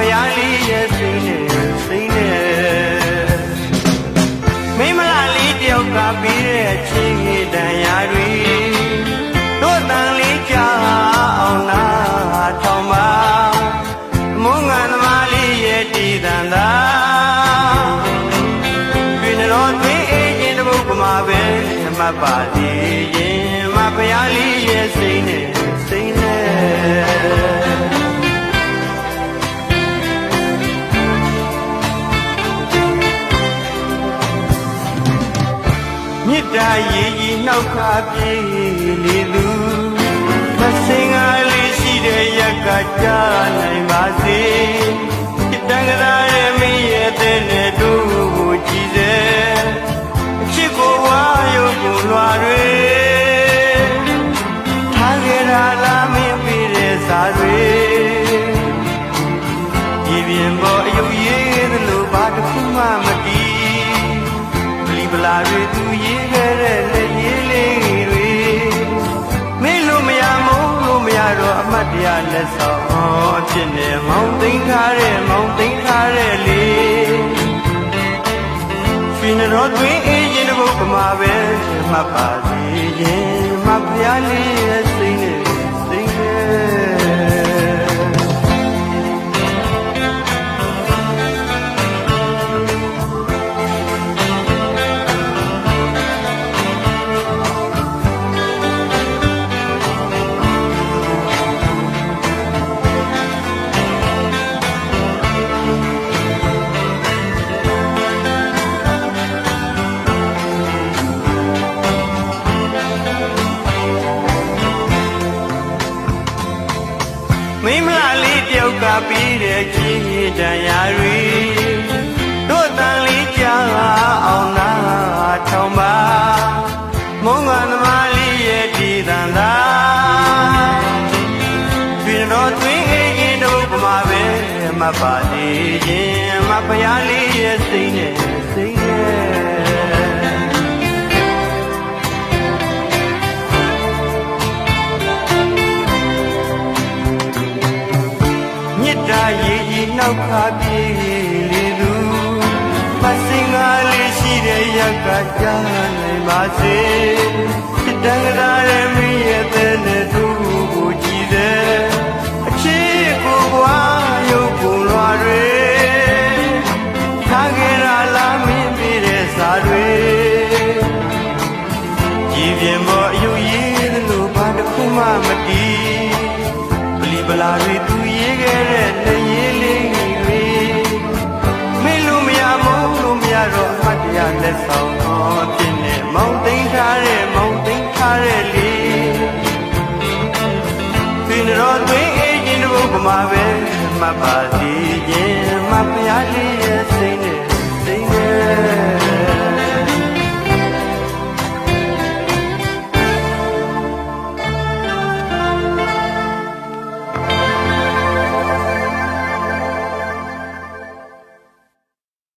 ရားလေးရဲ့စိတ်နဲ့မိမလာလေးတယောက်ကပြီးတဲ့ချင်းကြီးတန်ရာတွေတို့တန်လေးကြာအောင်နာထောင်ပါမုန်းငါသမားလေးရဲ့တည်တန်သာတွင်တော်သွေးအေးခြင်းတပုတ်ကမှာပဲမှတ်ပါလေရင်မဘုရားလေးရဲ့စိတ်နဲ့မြစ်တာရေကြီးနှောက်ခါပြေးလေသူမစင်ကားလေးရှိတဲ့ရက်ကကြားနိုင်ပါစေတန်ကရာရဲ့မင်းရဲ့တဲ့နဲ့တို့ကိုကြည်စေအချစ်ကိုဝါရုပ်ကိုလွာတွေထားခဲ့တာလားမင်းပြတဲ့စာတွေဒီပြင်ပေါ်အယုတ်ရည်သလိုဘာတစ်ခုမှမတည်ပလာတွေသူရေးခဲ့တဲ့လက်ရေးလေးတွေမင်းလို့မရမုန်းလို့မရတော့အမတ်တရားလက်ဆောင်အဖြစ်နဲ့မောင်းသိမ်းထားတဲ့လေရွှေတော်တွင်အေးရင်တပုတ်ကမှာပဲမှတ်ပါစေရင်မဖျားလေးရဲ့စိတ်နဲ့မိမလာလေးတယောက်ကပြီးတဲ့ချင်းတန်ရာတွေတို့တန်လေးကြာအောင်နာထောင်ပါမုန်းငါသမားလေးရဲ့တည်တန်သာတွင်တော်တွင်အေးရင်တို့ပမာပဲမပါလေရင်မဖျားလေးရဲ့စိတ်နဲ့ရေကြီးနှောက်ခါပြေးလေသူမစင်ကားလေးရှိတဲ့ရက်ကကြားနိုင်ပါစေတန်ကရာရဲ့မင်းရဲ့တဲ့နဲ့သူ့ကိုကြည်တဲ့အချစ်ကိုဘွားရုပ်ကိုလွာတွေထားခဲ့တာလားမင်းပြတဲ့စာတွေကြည်ပြင်ပေါ်အယုတ်ရည်သလိုဘာတစ်ခုမှမတည်ပလာတွေသူရေးခဲ့တဲ့လက်ရေးလေးတွေမင်းလို့မရမုန်းလို့မရတော့အမတ်တရားလက်ဆောင်တော်ဖြစ်နေမောင်းသိမ်းထားတဲ့လေတွင်တော်သွေးအေးခြင်းတပုတ်ကမှာပဲမှတ်ပါစေရင်မဖျားလေးရဲ့စိတ်နဲ့